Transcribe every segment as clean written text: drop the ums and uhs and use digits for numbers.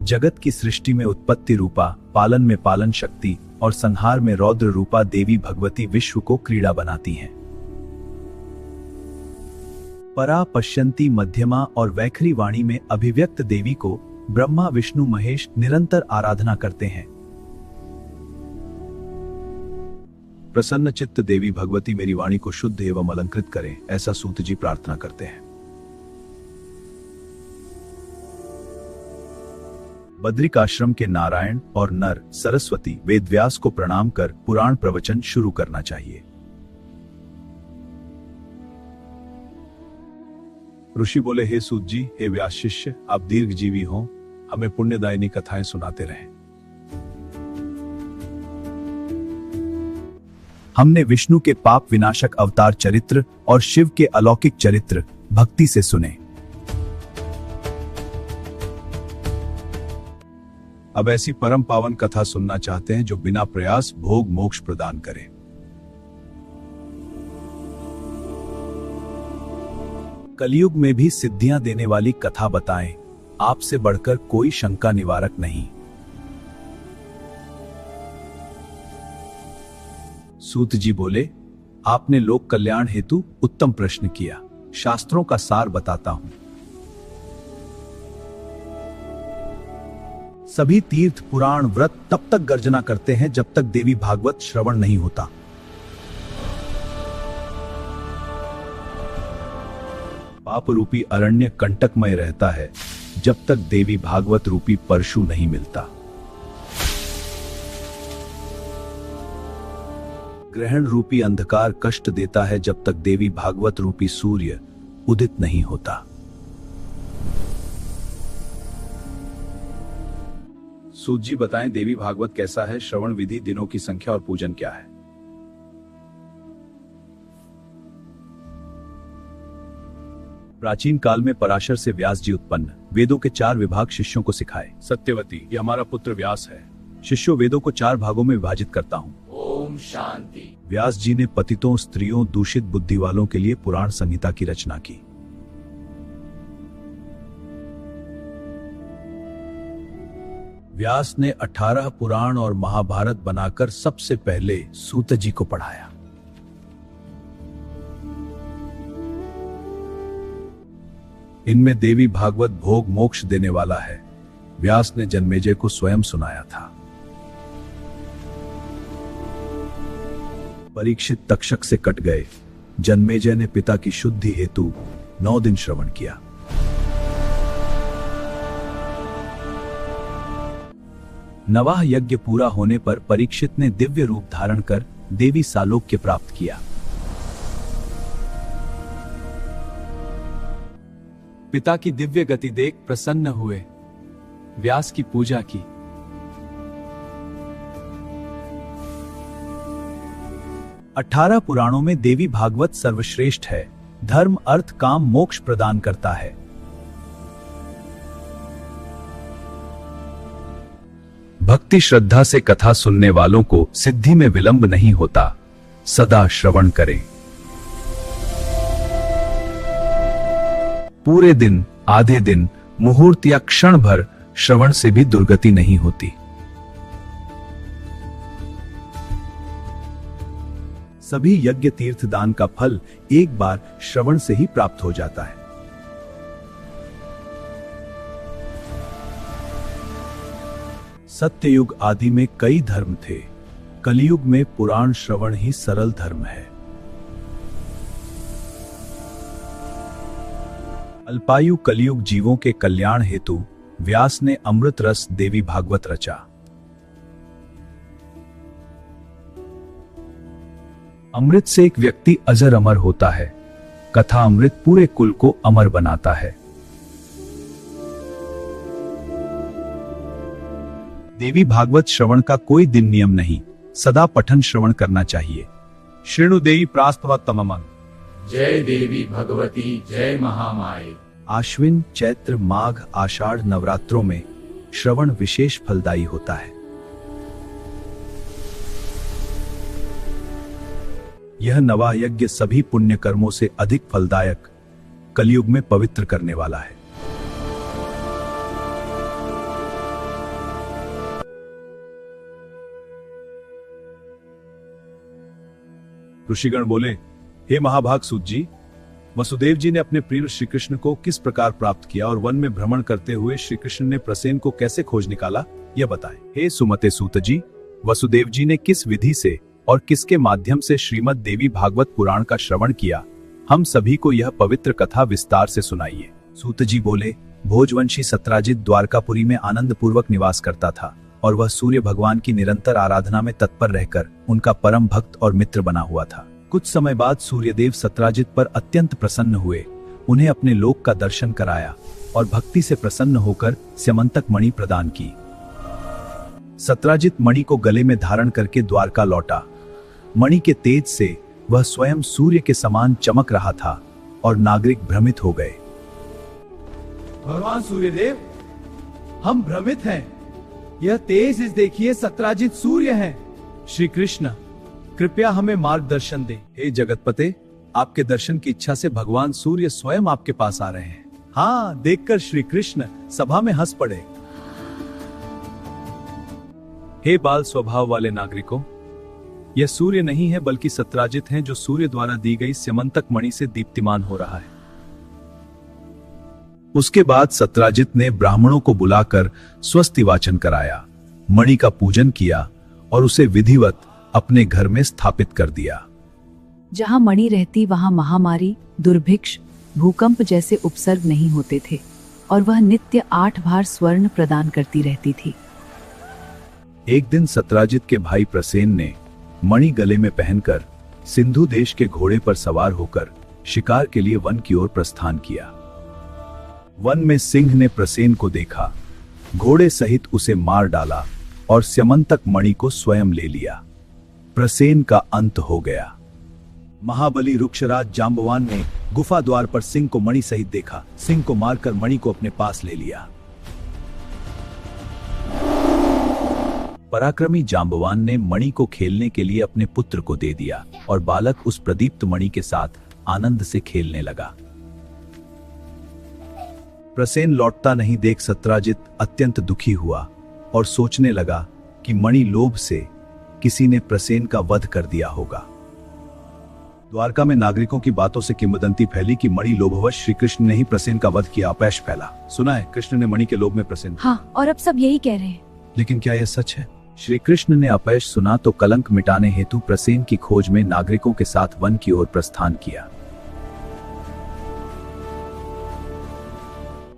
जगत की सृष्टि में उत्पत्ति रूपा, पालन में पालन शक्ति और संहार में रौद्र रूपा देवी भगवती विश्व को क्रीड़ा बनाती हैं। परा, पश्यंती, मध्यमा और वैखरी वाणी में अभिव्यक्त देवी को ब्रह्मा, विष्णु, महेश निरंतर आराधना करते हैं। प्रसन्न चित्त देवी भगवती मेरी वाणी को शुद्ध एवं अलंकृत करें, ऐसा सूत जी प्रार्थना करते हैं। बद्रिक आश्रम के नारायण और नर सरस्वती वेदव्यास को प्रणाम कर पुराण प्रवचन शुरू करना चाहिए। ऋषि बोले, हे सूत जी, हे व्यास शिष्य, आप दीर्घजीवी हों, हमें पुण्यदायिनी कथाएं सुनाते रहें। हमने विष्णु के पाप विनाशक अवतार चरित्र और शिव के अलौकिक चरित्र भक्ति से सुने। अब ऐसी परम पावन कथा सुनना चाहते हैं जो बिना प्रयास भोग मोक्ष प्रदान करे। कलयुग में भी सिद्धियां देने वाली कथा बताएं, आपसे बढ़कर कोई शंका निवारक नहीं। सूत जी बोले, आपने लोक कल्याण हेतु उत्तम प्रश्न किया, शास्त्रों का सार बताता हूं। सभी तीर्थ, पुराण, व्रत तब तक गर्जना करते हैं जब तक देवी भागवत श्रवण नहीं होता। पाप रूपी अरण्य कंटकमय रहता है जब तक देवी भागवत रूपी परशु नहीं मिलता। ग्रहण रूपी अंधकार कष्ट देता है जब तक देवी भागवत रूपी सूर्य उदित नहीं होता। सूत जी बताएं, देवी भागवत कैसा है, श्रवण विधि, दिनों की संख्या और पूजन क्या है? प्राचीन काल में पराशर से व्यास जी उत्पन्न, वेदों के 4 विभाग शिष्यों को सिखाए। सत्यवती, ये हमारा पुत्र व्यास है। शिष्यों, वेदों को 4 भागों में विभाजित करता हूँ। ओम शांति। व्यास जी ने पतितों, स्त्रियों, दूषित बुद्धि वालों के लिए पुराण संहिता की रचना की। व्यास ने 18 पुराण और महाभारत बनाकर सबसे पहले सूत जी को पढ़ाया। इनमें देवी भागवत भोग मोक्ष देने वाला है। व्यास ने जन्मेजय को स्वयं सुनाया था। परीक्षित तक्षक से कट गए। जन्मेजय ने पिता की शुद्धि हेतु 9 दिन श्रवण किया। नवाह यज्ञ पूरा होने पर परीक्षित ने दिव्य रूप धारण कर देवी सालोक्य प्राप्त किया। पिता की दिव्य गति देख प्रसन्न हुए, व्यास की पूजा की। अठारह पुराणों में देवी भागवत सर्वश्रेष्ठ है। धर्म, अर्थ, काम, मोक्ष प्रदान करता है। भक्ति श्रद्धा से कथा सुनने वालों को सिद्धि में विलंब नहीं होता। सदा श्रवण करें। पूरे दिन, आधे दिन, मुहूर्त या क्षण भर श्रवण से भी दुर्गति नहीं होती। सभी यज्ञ, तीर्थ, दान का फल एक बार श्रवण से ही प्राप्त हो जाता है। सत्ययुग आदि में कई धर्म थे। कलयुग में पुराण श्रवण ही सरल धर्म है। अल्पायु कलयुग जीवों के कल्याण हेतु व्यास ने अमृत रस देवी भागवत रचा। अमृत से एक व्यक्ति अजर अमर होता है। कथा अमृत पूरे कुल को अमर बनाता है। देवी भागवत श्रवण का कोई दिन नियम नहीं, सदा पठन श्रवण करना चाहिए। शृणु देवी प्रास्तवत्तमं। जय देवी भगवती, जय महामाये। आश्विन, चैत्र, माघ, आषाढ़ नवरात्रों में श्रवण विशेष फलदायी होता है। यह नवाह यज्ञ सभी पुण्य कर्मों से अधिक फलदायक, कलयुग में पवित्र करने वाला है। ऋषिगण बोले, हे महाभाग सूत जी, वसुदेव जी ने अपने प्रिय श्री कृष्ण को किस प्रकार प्राप्त किया और वन में भ्रमण करते हुए श्री कृष्ण ने प्रसेन को कैसे खोज निकाला, यह बताएं। हे सुमते सूत जी, वसुदेव जी ने किस विधि से और किसके माध्यम से श्रीमद् देवी भागवत पुराण का श्रवण किया, हम सभी को यह पवित्र कथा विस्तार से सुनाइए। सूत जी बोले, भोजवंशी सत्राजित द्वारकापुरी में आनंद पूर्वक निवास करता था और वह सूर्य भगवान की निरंतर आराधना में तत्पर रहकर उनका परम भक्त और मित्र बना हुआ था। कुछ समय बाद सूर्यदेव सत्राजित पर अत्यंत प्रसन्न हुए, उन्हें अपने लोक का दर्शन कराया और भक्ति से प्रसन्न होकर स्यमंतक मणि प्रदान की। सत्राजित मणि को गले में धारण करके द्वारका लौटा। मणि के तेज से वह स्वयं सूर्य के समान चमक रहा था और नागरिक भ्रमित हो गए। भगवान सूर्यदेव, हम भ्रमित हैं। यह तेज इस देखिए सत्राजित सूर्य हैं। श्री कृष्ण, कृपया हमें मार्गदर्शन दे। हे जगतपते, आपके दर्शन की इच्छा से भगवान सूर्य स्वयं आपके पास आ रहे हैं। हाँ, देखकर श्री कृष्ण सभा में हंस पड़े। हे बाल स्वभाव वाले नागरिकों, यह सूर्य नहीं है बल्कि सत्राजित हैं जो सूर्य द्वारा दी गई स्यमंतक मणि से दीप्तिमान हो रहा है। उसके बाद सत्राजित ने ब्राह्मणों को बुलाकर स्वस्ति वाचन कराया, मणि का पूजन किया और उसे विधिवत अपने घर में स्थापित कर दिया। जहां मणि रहती वहां महामारी, दुर्भिक्ष, भूकंप जैसे उपसर्ग नहीं होते थे और वह नित्य 8 भार स्वर्ण प्रदान करती रहती थी। एक दिन सत्राजित के भाई प्रसेन ने मणि गले में पहनकर सिंधु देश के घोड़े पर सवार होकर शिकार के लिए वन की ओर प्रस्थान किया। वन में सिंह ने प्रसेन को देखा, घोड़े सहित उसे मार डाला और स्यमंतक मणि को स्वयं ले लिया। प्रसेन का अंत हो गया। महाबली रुक्षराज जांबवान ने गुफा द्वार पर सिंह को मणि सहित देखा। सिंह को मारकर मणि को अपने पास ले लिया। पराक्रमी जांबवान ने मणि को खेलने के लिए अपने पुत्र को दे दिया और बालक उस प्रदीप्त मणि के साथ आनंद से खेलने लगा। प्रसेन लौटता नहीं देख सत्राजित अत्यंत दुखी हुआ और सोचने लगा कि मणि लोभ से किसी ने प्रसेन का वध कर दिया होगा। द्वारका में नागरिकों की बातों से किंवदंती फैली कि मणि लोभवश श्री कृष्ण ने ही प्रसेन का वध किया। अपैश फैला। सुना है कृष्ण ने मणि के लोभ में प्रसेन। हाँ, और अब सब यही कह रहे हैं। लेकिन क्या यह सच है? श्री कृष्ण ने अपैश सुना तो कलंक मिटाने हेतु प्रसेन की खोज में नागरिकों के साथ वन की ओर प्रस्थान किया।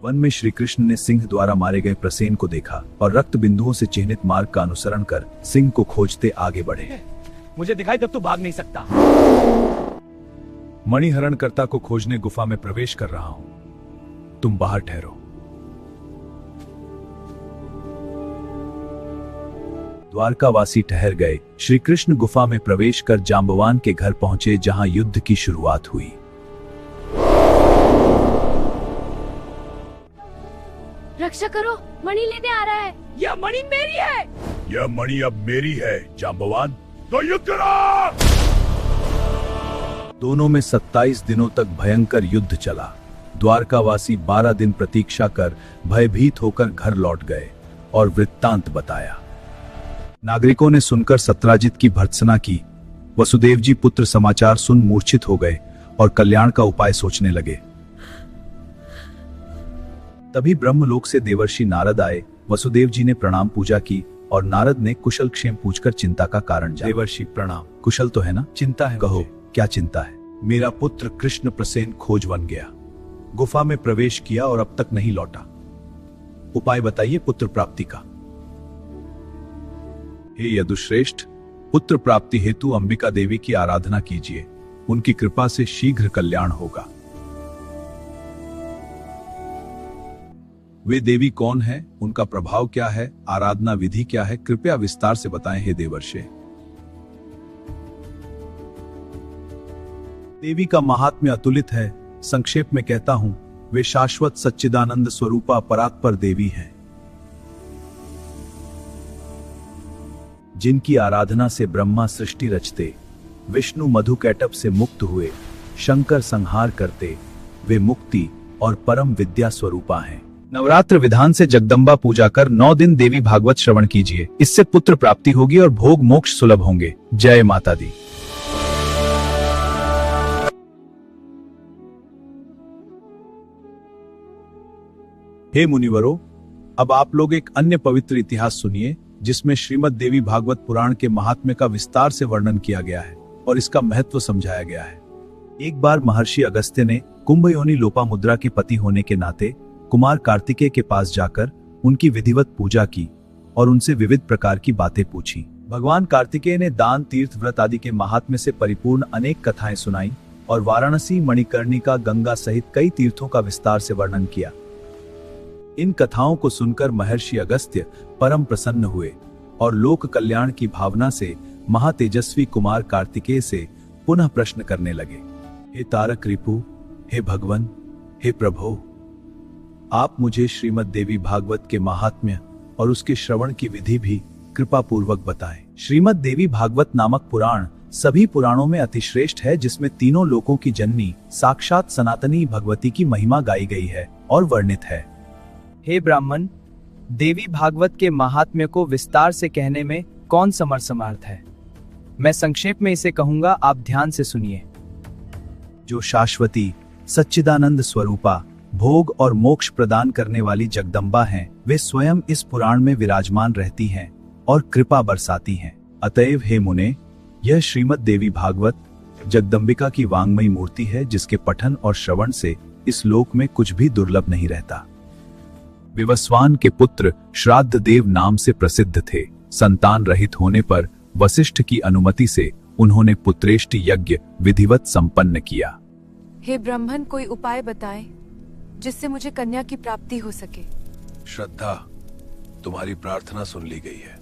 वन में श्री कृष्ण ने सिंह द्वारा मारे गए प्रसेन को देखा और रक्त बिंदुओं से चिन्हित मार्ग का अनुसरण कर सिंह को खोजते आगे बढ़े। मुझे दिखाई तब तो भाग नहीं सकता। मणिहरणकर्ता को खोजने गुफा में प्रवेश कर रहा हूं, तुम बाहर ठहरो। द्वारकावासी ठहर गए। श्री कृष्ण गुफा में प्रवेश कर जांबवान के घर पहुंचे जहां युद्ध की शुरुआत हुई। रक्षा करो, मणि लेने आ रहा है। यह मणि मेरी है। यह मणि अब मेरी है जांबवान, तो युद्ध करो। दोनों में 27 दिनों तक भयंकर युद्ध चला। द्वारकावासी 12 दिन प्रतीक्षा कर भयभीत होकर घर लौट गए और वृत्तांत बताया। नागरिकों ने सुनकर सत्राजित की भर्त्सना की। वसुदेव जी पुत्र समाचार सुन मूर्छित हो गए और कल्याण का उपाय सोचने लगे। तभी ब्रह्मलोक से देवर्षि नारद आए। वसुदेव जी ने प्रणाम पूजा की और नारद ने कुशल क्षेम पूछकर चिंता का कारण जाना। देवर्षि प्रणाम। कुशल तो है ना? चिंता है। कहो क्या चिंता है? मेरा पुत्र कृष्ण प्रसेन खोज बन गया, गुफा में प्रवेश किया और अब तक नहीं लौटा। उपाय बताइए पुत्र प्राप्ति का। हे यदुश्रेष्ठ, पुत्र प्राप्ति हेतु अंबिका देवी की आराधना कीजिए, उनकी कृपा से शीघ्र कल्याण होगा। वे देवी कौन है, उनका प्रभाव क्या है, आराधना विधि क्या है, कृपया विस्तार से बताएं हे देवर्षे। देवी का महात्म्य अतुलित है। संक्षेप में कहता हूं, वे शाश्वत सच्चिदानंद स्वरूपा परात्पर देवी हैं, जिनकी आराधना से ब्रह्मा सृष्टि रचते, विष्णु मधुकैटभ से मुक्त हुए, शंकर संहार करते, वे मुक्ति और परम विद्या स्वरूपा हैं। नवरात्र विधान से जगदम्बा पूजा कर 9 दिन देवी भागवत श्रवण कीजिए, इससे पुत्र प्राप्ति होगी और भोग मोक्ष सुलभ होंगे। जय माता दी। हे मुनिवरों, अब आप लोग एक अन्य पवित्र इतिहास सुनिए जिसमें श्रीमद् देवी भागवत पुराण के महात्म्य का विस्तार से वर्णन किया गया है और इसका महत्व समझाया गया है। एक बार महर्षि अगस्त्य ने कुंभयोनि लोपामुद्रा के पति होने के नाते कुमार कार्तिकेय के पास जाकर उनकी विधिवत पूजा की और उनसे विविध प्रकार की बातें पूछी। भगवान कार्तिकेय ने दान, तीर्थ, व्रत आदि के महात्म्य से परिपूर्ण अनेक कथाएं सुनाई और वाराणसी, मणिकर्णिका, गंगा सहित कई तीर्थों का विस्तार से वर्णन किया। इन कथाओं को सुनकर महर्षि अगस्त्य परम प्रसन्न हुए और लोक कल्याण की भावना से महातेजस्वी कुमार कार्तिकेय से पुनः प्रश्न करने लगे। हे तारक रिपु, हे भगवान, हे प्रभु, आप मुझे श्रीमद् देवी भागवत के महात्म्य और उसके श्रवण की विधि भी कृपा पूर्वक बताएं। श्रीमद् देवी भागवत नामक पुराण सभी पुराणों में अतिश्रेष्ठ है, जिसमें तीनों लोकों की जननी साक्षात सनातनी भगवती की महिमा गाई गई है और वर्णित है। हे ब्राह्मण, देवी भागवत के महात्म्य को विस्तार से कहने में कौन समर्थ है। मैं संक्षेप में इसे कहूंगा, आप ध्यान से सुनिए। जो शाश्वती सच्चिदानंद स्वरूपा, भोग और मोक्ष प्रदान करने वाली जगदम्बा हैं, वे स्वयं इस पुराण में विराजमान रहती हैं और कृपा बरसाती हैं। अतएव हे मुने, यह श्रीमद् देवी भागवत जगदम्बिका की वांग्मयी मूर्ति है, जिसके पठन और श्रवण से इस लोक में कुछ भी दुर्लभ नहीं रहता। विवस्वान के पुत्र श्राद्ध देव नाम से प्रसिद्ध थे। संतान रहित होने पर वशिष्ठ की अनुमति से उन्होंने पुत्रेष्टि यज्ञ विधिवत संपन्न किया। हे ब्राह्मण, कोई उपाय बताएं जिससे मुझे कन्या की प्राप्ति हो सके। श्रद्धा, तुम्हारी प्रार्थना सुन ली गई है।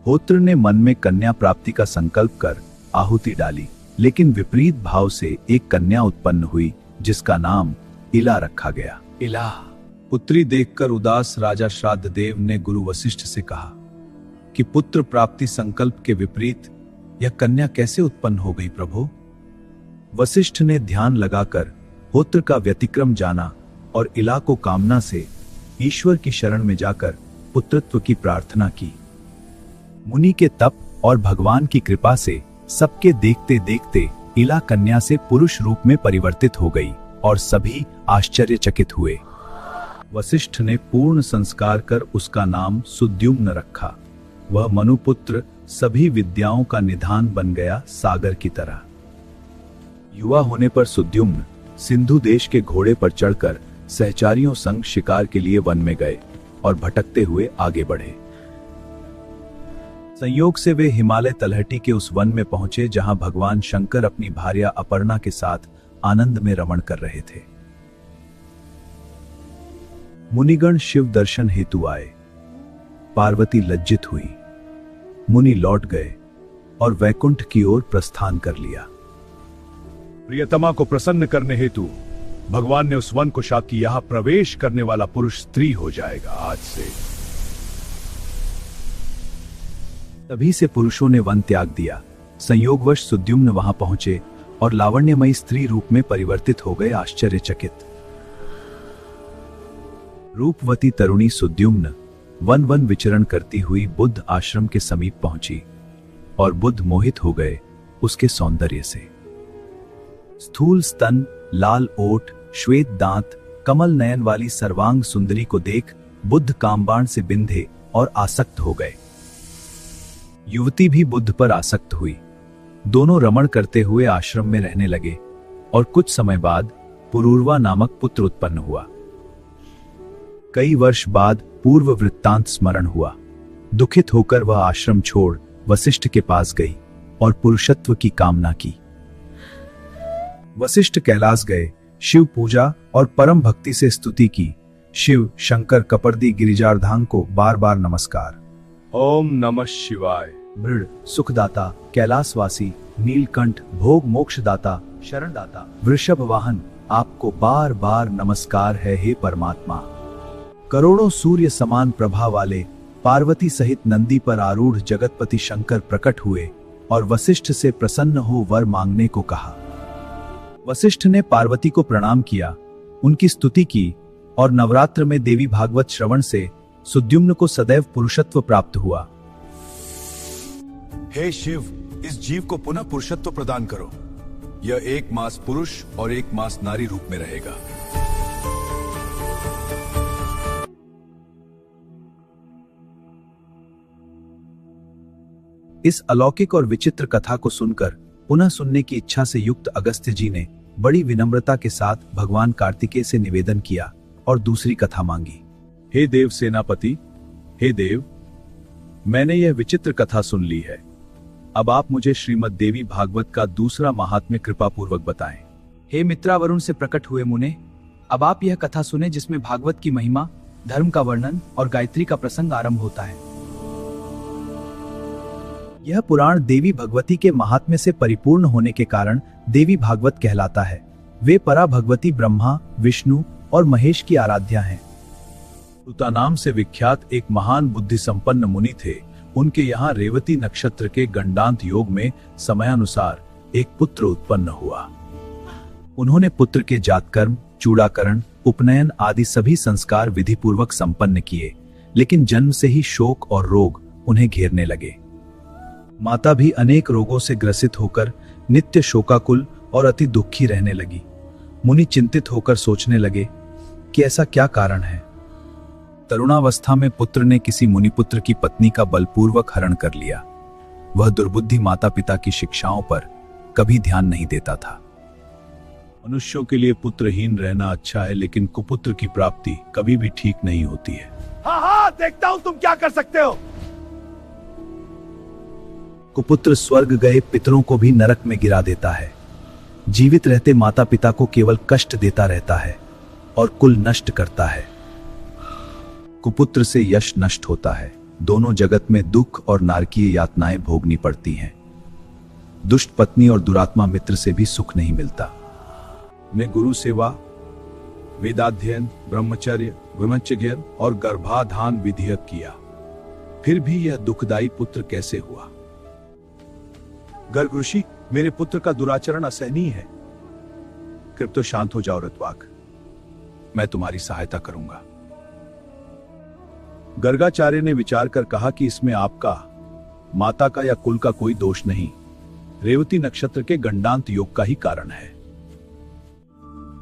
होत्र ने मन में कन्या प्राप्ति का संकल्प कर आहुति डाली, लेकिन विपरीत भाव से एक कन्या उत्पन्न हुई जिसका नाम इला रखा गया। इला पुत्री देखकर उदास राजा श्राद्ध देव ने गुरु वशिष्ठ से कहा कि पुत्र प्राप्ति संकल्प के विपरीत यह कन्या कैसे उत्पन्न हो गई प्रभु। वशिष्ठ ने ध्यान लगाकर होत्र का व्यतिक्रम जाना और इला को कामना से ईश्वर की शरण में जाकर पुत्रत्व की प्रार्थना की। मुनि के तप और भगवान की कृपा से सबके देखते देखते इला कन्या से पुरुष रूप में परिवर्तित हो गई और सभी आश्चर्यचकित हुए। वशिष्ठ ने पूर्ण संस्कार कर उसका नाम सुद्युम्न रखा। वह मनुपुत्र सभी विद्याओं का निधान बन गया, सागर की तरह। युवा होने पर सुद्युम्न सिंधु देश के घोड़े पर चढ़कर सहचारियों संग शिकार के लिए वन में गए और भटकते हुए आगे बढ़े। संयोग से वे हिमालय तलहटी के उस वन में पहुंचे जहां भगवान शंकर अपनी भार्या अपर्णा के साथ आनंद में रमण कर रहे थे। मुनिगण शिव दर्शन हेतु आए। पार्वती लज्जित हुई। मुनि लौट गए और वैकुंठ की ओर प्रस्थान कर लिया। प्रियतमा को प्रसन्न करने हेतु भगवान ने उस वन को शाप कि यहां प्रवेश करने वाला पुरुष स्त्री हो जाएगा। आज से तभी से पुरुषों ने वन त्याग दिया। संयोगवश सुद्युम्न वहां पहुंचे और लावण्यमयी स्त्री रूप में परिवर्तित हो गए, आश्चर्यचकित। रूपवती तरुणी सुद्युम्न वन वन विचरण करती हुई बुद्ध आश्रम के समीप पहुंची और बुद्ध मोहित हो गए उसके सौंदर्य से। स्थूल स्तन, लाल ओठ, श्वेत दांत, कमल नयन वाली सर्वांग सुंदरी को देख बुद्ध कामबाण से बिंधे और आसक्त हो गए। युवती भी बुद्ध पर आसक्त हुई। दोनों रमण करते हुए आश्रम में रहने लगे और कुछ समय बाद पुरूरवा नामक पुत्र उत्पन्न हुआ। कई वर्ष बाद पूर्व वृत्तांत स्मरण हुआ। दुखित होकर वह आश्रम छोड़ वशिष्ठ के पास गई और पुरुषत्व की कामना की। वशिष्ठ कैलाश गए, शिव पूजा और परम भक्ति से स्तुति की। शिव, शंकर, कपर्दी, गिरिजार्धांग को बार बार नमस्कार। ओम नमः शिवाय। मृड, सुखदाता, कैलाशवासी, नीलकंठ, भोग मोक्षदाता, शरणदाता, वृषभ वाहन, आपको बार बार नमस्कार है हे परमात्मा। करोड़ों सूर्य समान प्रभा वाले पार्वती सहित नंदी पर आरूढ़ जगतपति शंकर प्रकट हुए और वशिष्ठ से प्रसन्न हो वर मांगने को कहा। वशिष्ठ ने पार्वती को प्रणाम किया, उनकी स्तुति की और नवरात्र में देवी भागवत श्रवण से सुद्युम्न को सदैव पुरुषत्व प्राप्त हुआ। हे शिव, इस जीव को पुनः पुरुषत्व प्रदान करो। यह 1 मास पुरुष और 1 मास नारी रूप में रहेगा। इस अलौकिक और विचित्र कथा को सुनकर पुनः सुनने की इच्छा से युक्त अगस्त्य जी ने बड़ी विनम्रता के साथ भगवान कार्तिकेय से निवेदन किया और दूसरी कथा मांगी। हे देव सेनापति, हे देव, मैंने यह विचित्र कथा सुन ली है। अब आप मुझे श्रीमद् देवी भागवत का दूसरा महात्म्य कृपा पूर्वक बताएं। हे मित्रावरुण से प्रकट हुए मुने, अब आप यह कथा सुने जिसमें भागवत की महिमा, धर्म का वर्णन और गायत्री का प्रसंग आरंभ होता है। यह पुराण देवी भगवती के महात्म्य से परिपूर्ण होने के कारण देवी भागवत कहलाता है। वे परा भगवती ब्रह्मा, विष्णु और महेश की आराध्या हैं। सुता नाम से विख्यात एक महान बुद्धि संपन्न मुनि थे। उनके यहाँ रेवती नक्षत्र के गंडांत योग में समयानुसार एक पुत्र उत्पन्न हुआ। उन्होंने पुत्र के जातकर्म, चूड़ाकरण, उपनयन आदि सभी संस्कार विधि पूर्वक संपन्न किए, लेकिन जन्म से ही शोक और रोग उन्हें घेरने लगे। माता भी अनेक रोगों से ग्रसित होकर नित्य शोकाकुल और अति दुखी रहने लगी। मुनि चिंतित होकर सोचने लगे कि ऐसा क्या कारण है। तरुणावस्था में पुत्र ने किसी मुनिपुत्र की पत्नी का बलपूर्वक हरण कर लिया। वह दुर्बुद्धि माता पिता की शिक्षाओं पर कभी ध्यान नहीं देता था। मनुष्यों के लिए पुत्रहीन रहना अच्छा है, लेकिन कुपुत्र की प्राप्ति कभी भी ठीक नहीं होती है। हाँ, देखता हूं तुम क्या कर सकते हो। कुपुत्र स्वर्ग गए पितरों को भी नरक में गिरा देता है। जीवित रहते माता पिता को केवल कष्ट देता रहता है और कुल नष्ट करता है। कुपुत्र से यश नष्ट होता है। दोनों जगत में दुख और नारकीय यातनाएं भोगनी पड़ती हैं। दुष्ट पत्नी और दुरात्मा मित्र से भी सुख नहीं मिलता। ने गुरु सेवा, वेदाध्ययन, ब्रह्मचर्य, विमंचर्य और गर्भाधान विधियक किया, फिर भी यह दुखदायी पुत्र कैसे हुआ? गर्ग ऋषि, मेरे पुत्र का दुराचरण असहनीय है। कृपया शांत हो जाओ ऋत्वाक, मैं तुम्हारी सहायता करूंगा। गर्गाचार्य ने विचार कर कहा कि इसमें आपका, माता का या कुल का कोई दोष नहीं, रेवती नक्षत्र के गंडांत योग का ही कारण है।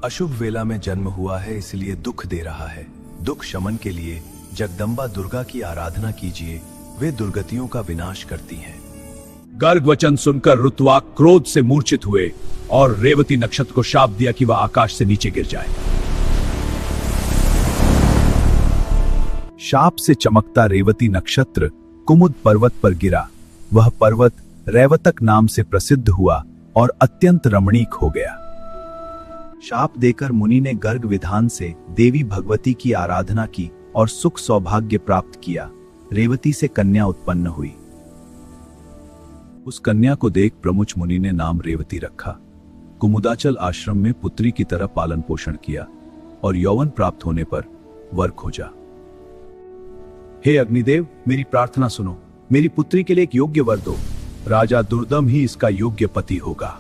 अशुभ वेला में जन्म हुआ है, इसलिए दुख दे रहा है। दुख शमन के लिए जगदम्बा दुर्गा की आराधना कीजिए, वे दुर्गतियों का विनाश करती हैं। गर्ग वचन सुनकर ऋत्वाक क्रोध से मूर्छित हुए और रेवती नक्षत्र को शाप दिया कि वह आकाश से नीचे गिर जाए। शाप से चमकता रेवती नक्षत्र कुमुद पर्वत पर गिरा। वह पर्वत रैवतक नाम से प्रसिद्ध हुआ और अत्यंत रमणीक हो गया। शाप देकर मुनि ने गर्ग विधान से देवी भगवती की आराधना की और सुख सौभाग्य प्राप्त किया। रेवती से कन्या उत्पन्न हुई। उस कन्या को देख प्रमुच मुनि ने नाम रेवती रखा। कुमुदाचल आश्रम में पुत्री की तरह पालन पोषण किया और यौवन प्राप्त होने पर वर खोजा। हे अग्निदेव, मेरी प्रार्थना सुनो, मेरी पुत्री के लिए एक योग्य वर दो। राजा दुर्दम ही इसका योग्य पति होगा।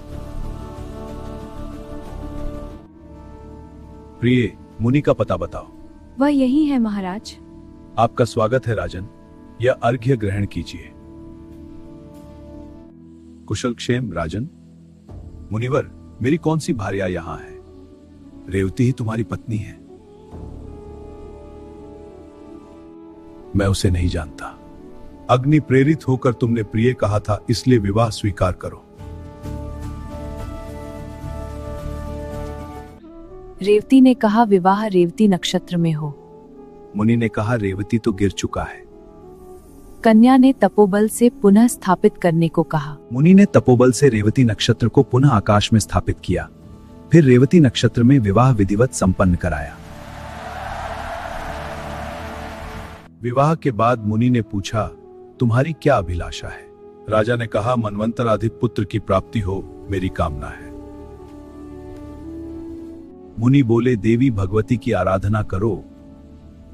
प्रिय, मुनि का पता बताओ। वह यही है महाराज। आपका स्वागत है राजन, यह अर्घ्य ग्रहण कीजिए। कुशल क्षेम राजन। मुनिवर, मेरी कौन सी भार्या यहां है? रेवती ही तुम्हारी पत्नी है। मैं उसे नहीं जानता। अग्नि प्रेरित होकर तुमने प्रिय कहा था, इसलिए विवाह स्वीकार करो। रेवती ने कहा विवाह रेवती नक्षत्र में हो। मुनि ने कहा रेवती तो गिर चुका है। कन्या ने तपोबल से पुनः स्थापित करने को कहा। मुनि ने तपोबल से रेवती नक्षत्र को पुनः आकाश में स्थापित किया। फिर रेवती नक्षत्र में विवाह विधिवत संपन्न कराया। विवाह के बाद मुनि ने पूछा, तुम्हारी क्या अभिलाषा है? राजा ने कहा, मनवंतराधिक पुत्र की प्राप्ति हो मेरी कामना है। मुनि बोले, देवी भगवती की आराधना करो,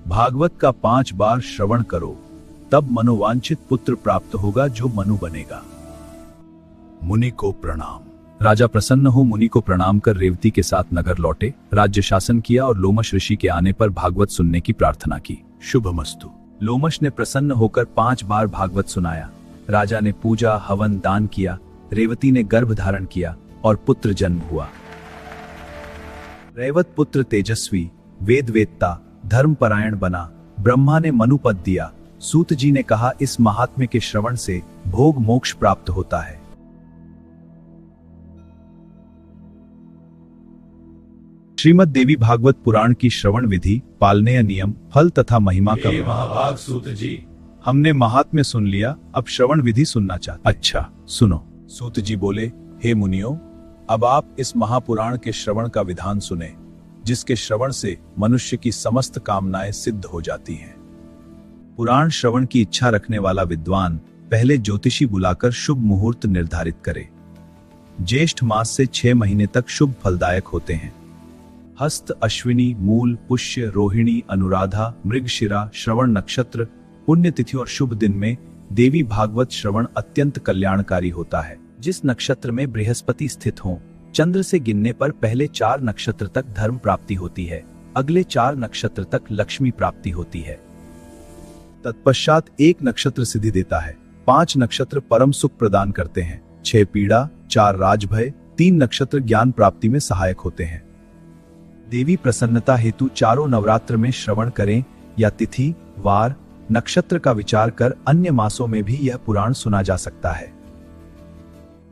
भागवत का 5 बार श्रवण करो, तब मनोवांछित पुत्र प्राप्त होगा जो मनु बनेगा। मुनि को प्रणाम। राजा प्रसन्न हो मुनि को प्रणाम कर रेवती के साथ नगर लौटे, राज्य शासन किया और लोमश ऋषि के आने पर भागवत सुनने की प्रार्थना की। शुभमस्तु। लोमश ने प्रसन्न होकर 5 बार भागवत सुनाया। राजा ने पूजा, हवन, दान किया। रेवती ने गर्भ धारण किया और पुत्र जन्म हुआ। रेवत पुत्र तेजस्वी, वेद वेदता, धर्मपरायण बना। ब्रह्मा ने मनु पद दिया, सूत जी ने कहा, इस महात्म्य के श्रवण से भोग मोक्ष प्राप्त होता है। श्रीमद् देवी भागवत पुराण की श्रवण विधि, पालनीय नियम, फल तथा महिमा का हे महाभाग सूत जी, हमने महात्म्य सुन लिया, अब श्रवण विधि सुनना चाहते। अच्छा सुनो। सूत जी बोले, हे मुनियों, अब आप इस महापुराण के श्रवण का विधान सुने, जिसके श्रवण से मनुष्य की समस्त कामनाएं सिद्ध हो जाती हैं। पुराण श्रवण की इच्छा रखने वाला विद्वान पहले ज्योतिषी बुलाकर शुभ मुहूर्त निर्धारित करे। ज्येष्ठ मास से 6 महीने तक शुभ फलदायक होते हैं। हस्त, अश्विनी, मूल, पुष्य, रोहिणी, अनुराधा, मृगशिरा, श्रवण नक्षत्र, पुण्यतिथि और शुभ दिन में देवी भागवत श्रवण अत्यंत कल्याणकारी होता है। जिस नक्षत्र में बृहस्पति स्थित हो, चंद्र से गिनने पर पहले 4 नक्षत्र तक धर्म प्राप्ति होती है, अगले 4 नक्षत्र तक लक्ष्मी प्राप्ति होती है। तत्पश्चात 1 नक्षत्र सिद्धि देता है, 5 नक्षत्र परम सुख प्रदान करते हैं, 6 पीड़ा, 4 राजभय, 3 नक्षत्र ज्ञान प्राप्ति में सहायक होते हैं। देवी प्रसन्नता हेतु चारों नवरात्र में श्रवण करें या तिथि, वार, नक्षत्र का विचार कर अन्य मासों में भी यह पुराण सुना जा सकता है।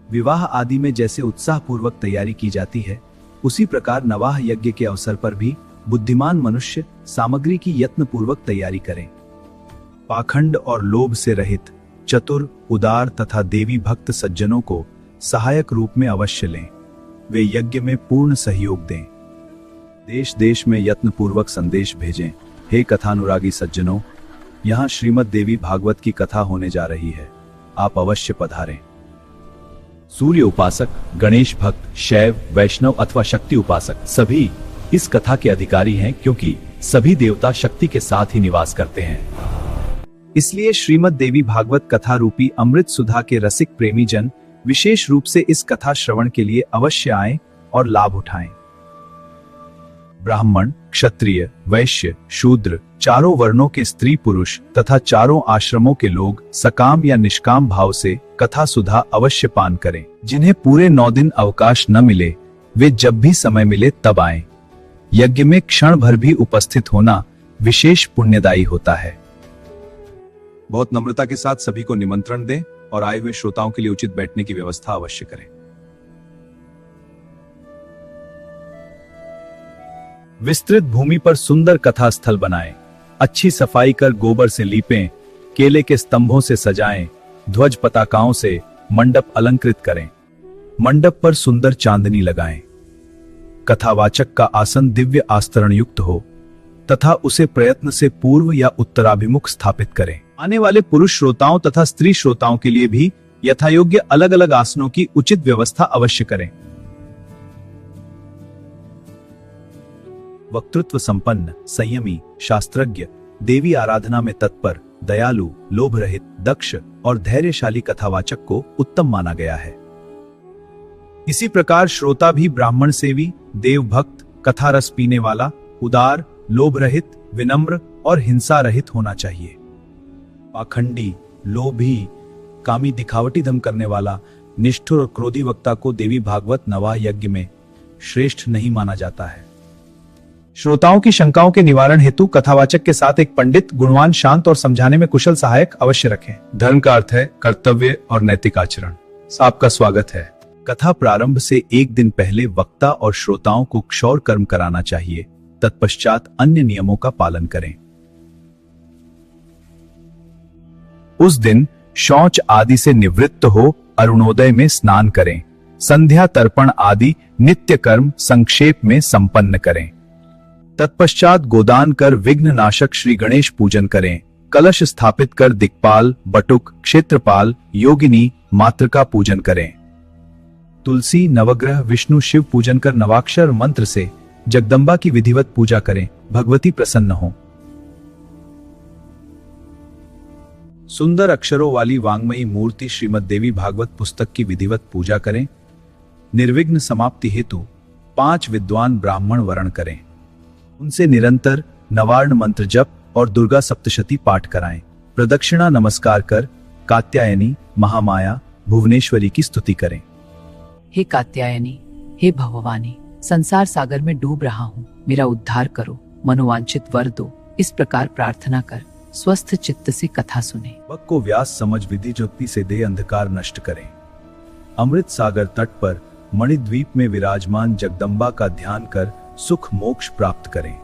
विवाह आदि में जैसे उत्साह पूर्वक तैयारी की जाती है, उसी प्रकार नवाह यज्ञ के अवसर पर भी बुद्धिमान मनुष्य सामग्री की यत्न पूर्वक तैयारी करें। पाखंड और लोभ से रहित, चतुर, उदार तथा देवी भक्त सज्जनों को सहायक रूप में अवश्य लें। वे यज्ञ में पूर्ण सहयोग दें। देश देश में यत्न पूर्वक संदेश भेजें। हे कथानुरागी सज्जनों, यहाँ श्रीमद् देवी भागवत की कथा होने जा रही है, आप अवश्य पधारें। सूर्य उपासक, गणेश भक्त, शैव, वैष्णव अथवा शक्ति उपासक सभी इस कथा के अधिकारी हैं, क्योंकि सभी देवता शक्ति के साथ ही निवास करते हैं। इसलिए श्रीमद् देवी भागवत कथा रूपी अमृत सुधा के रसिक प्रेमी जन विशेष रूप से इस कथा श्रवण के लिए अवश्य आएं और लाभ उठाएं। ब्राह्मण, क्षत्रिय, वैश्य, शूद्र, चारों वर्णों के स्त्री पुरुष तथा चारों आश्रमों के लोग सकाम या निष्काम भाव से कथा सुधा अवश्य पान करें। जिन्हें पूरे 9 दिन अवकाश न मिले, वे जब भी समय मिले तब आएं। यज्ञ में क्षण भर भी उपस्थित होना विशेष पुण्यदायी होता है। बहुत नम्रता के साथ सभी को निमंत्रण दें और आए हुए श्रोताओं के लिए उचित बैठने की व्यवस्था अवश्य करें। विस्तृत भूमि पर सुंदर कथा स्थल बनाएं। अच्छी सफाई कर गोबर से लीपें, केले के स्तंभों से सजाएं, ध्वज पताकाओं से मंडप अलंकृत करें। मंडप पर सुंदर चांदनी लगाएं। कथावाचक का आसन दिव्य आस्तरण युक्त हो तथा उसे प्रयत्न से पूर्व या उत्तराभिमुख स्थापित करें। आने वाले पुरुष श्रोताओं तथा स्त्री श्रोताओं के लिए भी यथायोग्य अलग अलग आसनों की उचित व्यवस्था अवश्य करें। वक्तृत्व संपन्न, संयमी, शास्त्रज्ञ, देवी आराधना में तत्पर, दयालु, लोभ रहित, दक्ष और धैर्यशाली कथावाचक को उत्तम माना गया है। इसी प्रकार श्रोता भी ब्राह्मण सेवी, देव भक्त, कथा रस पीने वाला, उदार, लोभ रहित, विनम्र और हिंसा रहित होना चाहिए। पाखंडी, लोभी, कामी, दिखावटी धम करने वाला, निष्ठुर और क्रोधी वक्ता को देवी भागवत नवाह यज्ञ में श्रेष्ठ नहीं माना जाता है। श्रोताओं की शंकाओं के निवारण हेतु कथावाचक के साथ एक पंडित गुणवान, शांत और समझाने में कुशल सहायक अवश्य रखें। धर्म का अर्थ है कर्तव्य और नैतिक आचरण। आपका स्वागत है। कथा प्रारंभ से 1 दिन पहले वक्ता और श्रोताओं को क्षौर कर्म कराना चाहिए। तत्पश्चात अन्य नियमों का पालन करें। उस दिन शौच आदि से निवृत्त हो अरुणोदय में स्नान करें। संध्या तर्पण आदि नित्य कर्म संक्षेप में संपन्न करें। तत्पश्चात गोदान कर विघ्न नाशक श्री गणेश पूजन करें। कलश स्थापित कर दिक्पाल, बटुक, क्षेत्रपाल, योगिनी, मातृका पूजन करें। तुलसी, नवग्रह, विष्णु, शिव पूजन कर नवाक्षर मंत्र से जगदम्बा की विधिवत पूजा करें। भगवती प्रसन्न हो। सुंदर अक्षरों वाली वांग्मयी मूर्ति श्रीमद् देवी भागवत पुस्तक की विधिवत पूजा करें। निर्विघ्न समाप्ति हेतु 5 विद्वान ब्राह्मण वर्ण करें। उनसे निरंतर नवार्ण मंत्र जप और दुर्गा सप्तशती पाठ कराएं। प्रदक्षिणा नमस्कार कर कात्यायनी, महामाया, भुवनेश्वरी की स्तुति करें। हे कात्यायनी, हे भगवानी, संसार सागर में डूब रहा हूँ, मेरा उद्धार करो, मनोवांछित वर दो। इस प्रकार प्रार्थना कर स्वस्थ चित्त से कथा सुने। भक्त को व्यास समझ विधि जुक्ति से दे अंधकार नष्ट करें। अमृत सागर तट पर मणिद्वीप में विराजमान जगदम्बा का ध्यान कर सुख मोक्ष प्राप्त करें।